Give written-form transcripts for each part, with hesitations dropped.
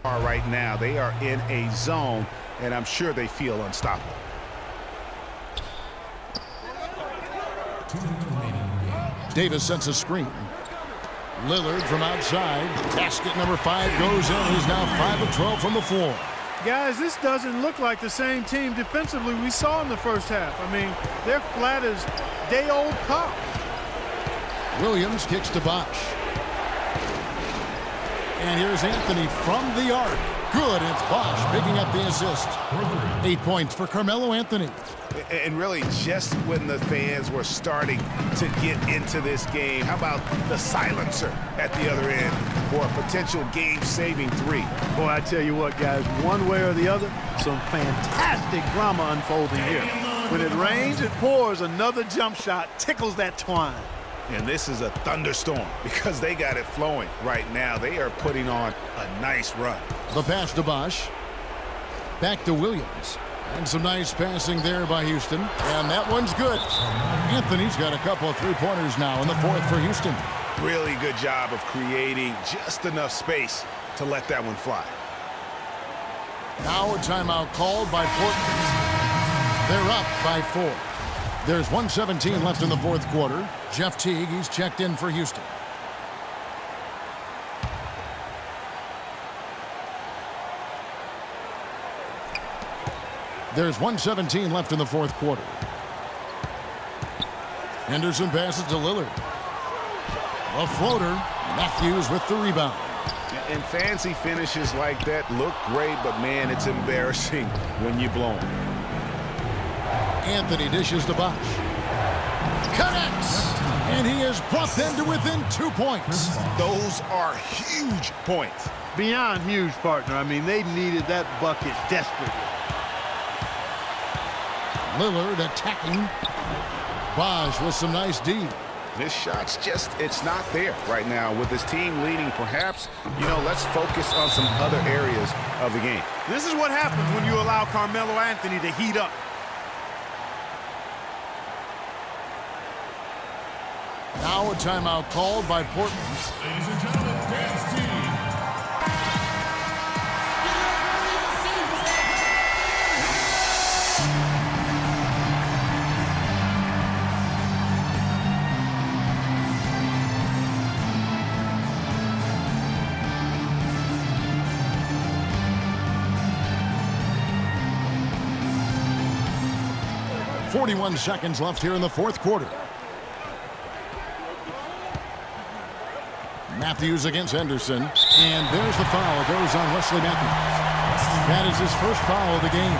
Right now, they are in a zone, and I'm sure they feel unstoppable. Davis sets a screen. Lillard from outside. Basket number 5 goes in. He's now 5 of 12 from the floor. Guys, this doesn't look like the same team defensively we saw in the first half. I mean, they're flat as day-old cop. Williams kicks to Bosh. And here's Anthony from the arc. Good, it's Bosh picking up the assist. 8 points for Carmelo Anthony. And really, just when the fans were starting to get into this game, how about the silencer at the other end for a potential game-saving 3? Boy, I tell you what, guys, one way or the other, some fantastic drama unfolding here. When it rains, it pours. Another jump shot tickles that twine. And this is a thunderstorm because they got it flowing right now. They are putting on a nice run. The pass to Bosh. Back to Williams. And some nice passing there by Houston. And that one's good. Anthony's got a couple of three-pointers now in the fourth for Houston. Really good job of creating just enough space to let that one fly. Now a timeout called by Portland. They're up by 4. There's 1:17 left in the fourth quarter. Jeff Teague, he's checked in for Houston. There's 1:17 left in the fourth quarter. Henderson passes to Lillard. A floater. Matthews with the rebound. And fancy finishes like that look great, but man, it's embarrassing when you blow them. Anthony dishes to Bosh. Connects! And he has brought them to within 2 points. Those are huge points. Beyond huge, partner. I mean, they needed that bucket desperately. Lillard attacking. Bosh with some nice D. This shot's just, it's not there right now. With his team leading, perhaps, let's focus on some other areas of the game. This is what happens when you allow Carmelo Anthony to heat up. Now a timeout called by Portland. Ladies and gentlemen, dance team. 41 seconds left here in the fourth quarter. Matthews against Henderson. And there's the foul. It goes on Wesley Matthews. That is his first foul of the game.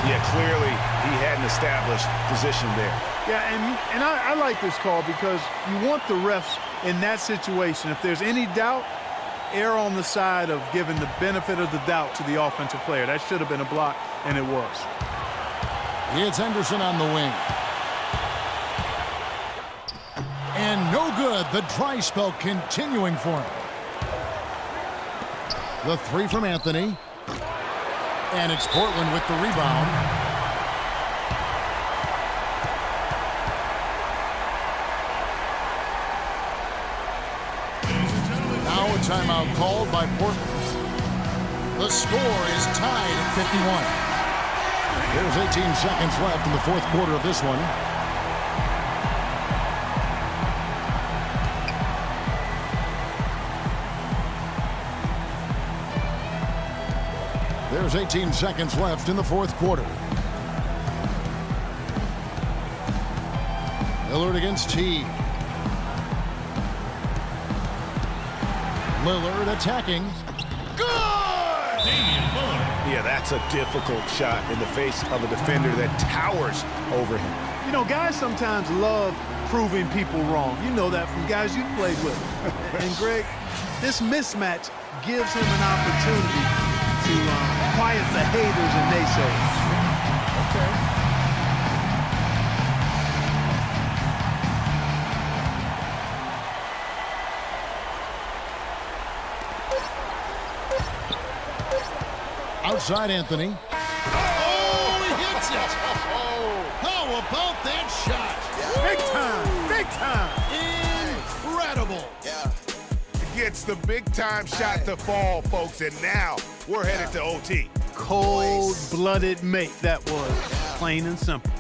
Yeah, clearly he had an established position there. Yeah, and I like this call because you want the refs in that situation. If there's any doubt, err on the side of giving the benefit of the doubt to the offensive player. That should have been a block, and it was. It's Henderson on the wing. And no good. The dry spell continuing for him. The three from Anthony. And it's Portland with the rebound. Now a timeout called by Portland. The score is tied at 51. There's 18 seconds left in the fourth quarter of this one. There's 18 seconds left in the fourth quarter. Lillard against Teague. Lillard attacking. Good! Yeah, that's a difficult shot in the face of a defender that towers over him. You know, guys sometimes love proving people wrong. You know that from guys you've played with. And, Greg, this mismatch gives him an opportunity to quiet the haters and naysayers. Okay. Outside Anthony. Oh, he hits it! How about that shot? Big time! Big time! Incredible! Gets the big-time shot to fall, folks, and now We're headed to OT. Cold-blooded mate, that was. Plain and simple.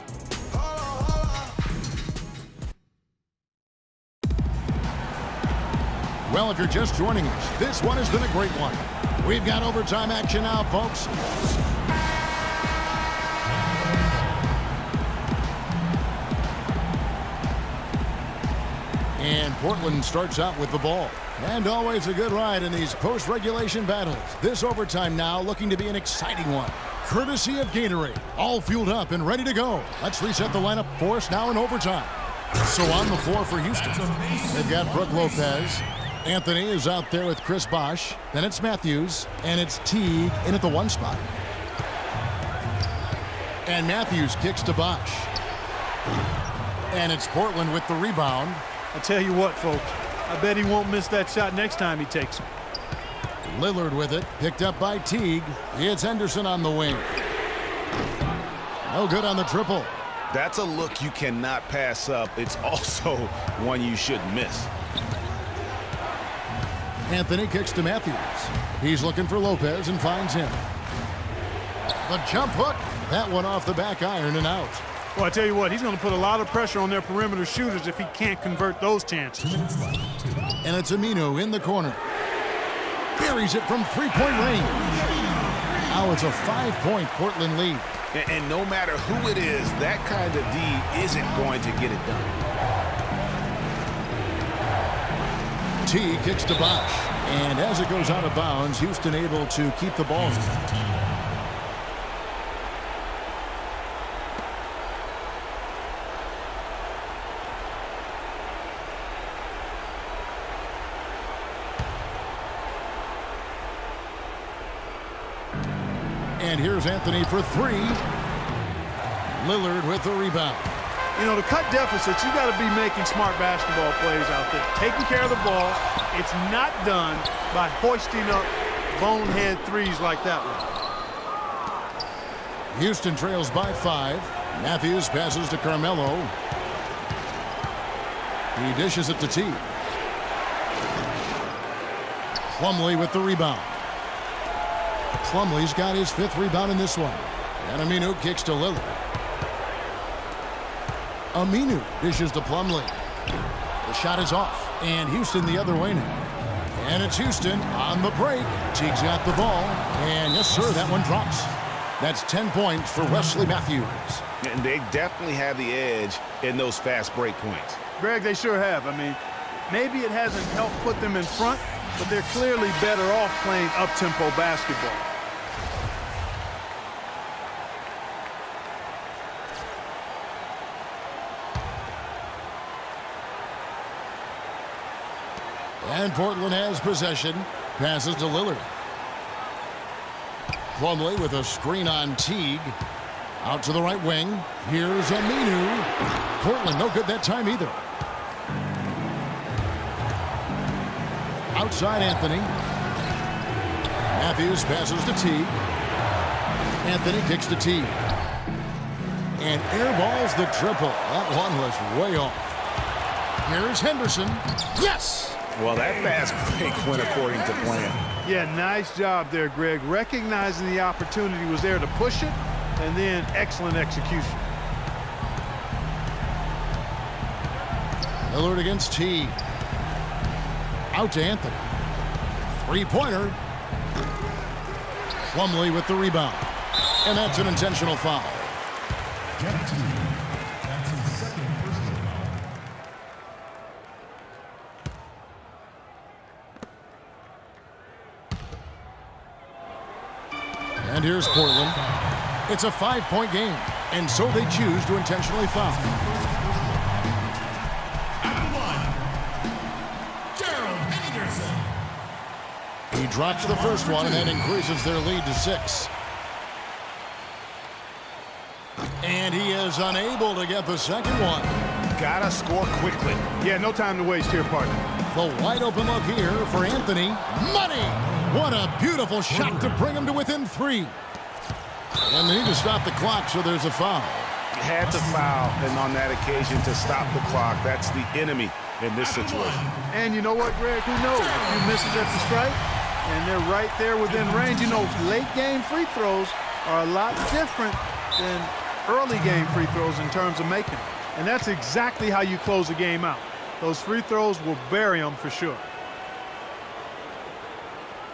Well, if you're just joining us, this one has been a great one. We've got overtime action now, folks. And Portland starts out with the ball. And always a good ride in these post-regulation battles. This overtime now looking to be an exciting one. Courtesy of Gatorade. All fueled up and ready to go. Let's reset the lineup for us now in overtime. So on the floor for Houston, they've got Brook Lopez. Anthony is out there with Chris Bosh. Then it's Matthews. And it's Teague in at the 1 spot. And Matthews kicks to Bosh. And it's Portland with the rebound. I tell you what, folks, I bet he won't miss that shot next time he takes it. Lillard with it, picked up by Teague. It's Henderson on the wing. No good on the triple. That's a look you cannot pass up. It's also one you shouldn't miss. Anthony kicks to Matthews. He's looking for Lopez and finds him. The jump hook. That one off the back iron and out. Well, I tell you what, he's going to put a lot of pressure on their perimeter shooters if he can't convert those chances. And it's Aminu in the corner. Buries it from three-point range. Now it's a 5-point Portland lead. And no matter who it is, that kind of D isn't going to get it done. T kicks to Bosh. And as it goes out of bounds, Houston able to keep the ball. And here's Anthony for 3. Lillard with the rebound. You know, to cut deficits, you got to be making smart basketball plays out there. Taking care of the ball. It's not done by hoisting up bonehead threes like that one. Houston trails by 5. Matthews passes to Carmelo. He dishes it to T. Plumlee with the rebound. Plumlee's got his 5th rebound in this one. And Aminu kicks to Lillard. Aminu dishes to Plumlee. The shot is off. And Houston the other way now. And it's Houston on the break. Teague's got the ball. And yes, sir, that one drops. That's 10 points for Wesley Matthews. And they definitely have the edge in those fast break points. Greg, they sure have. I mean, maybe it hasn't helped put them in front, but they're clearly better off playing up-tempo basketball. And Portland has possession. Passes to Lillard. Plumlee with a screen on Teague. Out to the right wing. Here's Aminu. Portland no good that time either. Outside Anthony. Matthews passes to Teague. Anthony kicks to Teague. And airballs the triple. That one was way off. Here's Henderson. Yes! Well, that fast break went according to plan. Yeah, nice job there, Greg. Recognizing the opportunity was there to push it, and then excellent execution. Lillard against Teague. Out to Anthony. 3-pointer. Plumlee with the rebound. And that's an intentional foul. That's his second personal foul. And here's Portland. It's a 5-point game, and so they choose to intentionally foul. He drops the first one, and that increases their lead to 6. And he is unable to get the second one. Gotta score quickly. Yeah, no time to waste here, partner. The wide open look here for Anthony. Money! What a beautiful shot to bring him to within 3. And they need to stop the clock, so there's a foul. Had to foul, and on that occasion to stop the clock. That's the enemy in this situation. And you know what, Greg? Who knows? A few misses at the strike, and they're right there within range. You know, late game free throws are a lot different than early game free throws in terms of making them. And that's exactly how you close a game out. Those free throws will bury them for sure.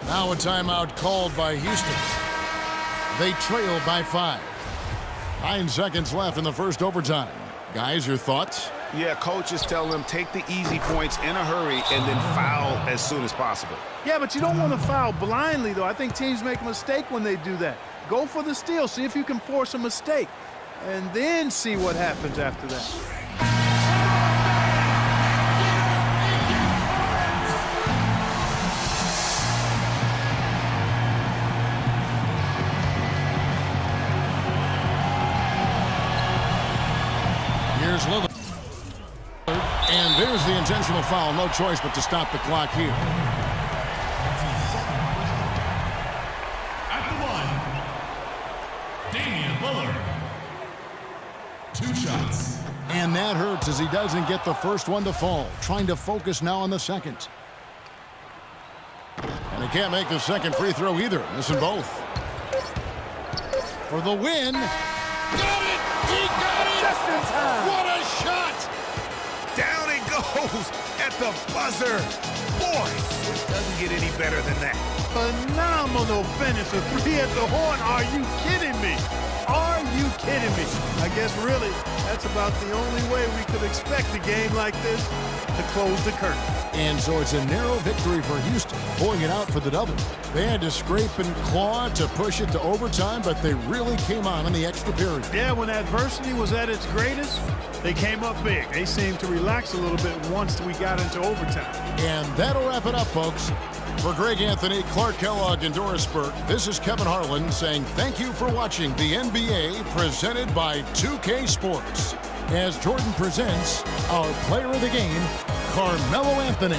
Now a timeout called by Houston. They trail by 5. 9 seconds left in the first overtime. Guys, your thoughts? Yeah, coaches tell them take the easy points in a hurry and then foul as soon as possible. Yeah, but you don't want to foul blindly, though. I think teams make a mistake when they do that. Go for the steal. See if you can force a mistake, and then see what happens after that. Here's Lillard. And there's the intentional foul. No choice but to stop the clock here. At the line, Damian Lillard. 2 shots. And that hurts as he doesn't get the first one to fall. Trying to focus now on the second. And he can't make the second free throw either. Missing both. For the win. Got it! He got it! Just in time. What a shot! Down it goes at the buzzer. Boy, it doesn't get any better than that. Phenomenal finish. A 3 at the horn. Are you kidding me? Are you kidding me? I guess really that's about the only way we could expect a game like this to close the curtain. And so it's a narrow victory for Houston, pulling it out for the double. They had to scrape and claw to push it to overtime, but they really came on in the extra period. Yeah, when adversity was at its greatest, they came up big. They seemed to relax a little bit once we got into overtime. And that'll wrap it up, folks. For Greg Anthony, Clark Kellogg, and Doris Burke, this is Kevin Harlan saying thank you for watching the NBA presented by 2K Sports. As Jordan presents our player of the game, Carmelo Anthony.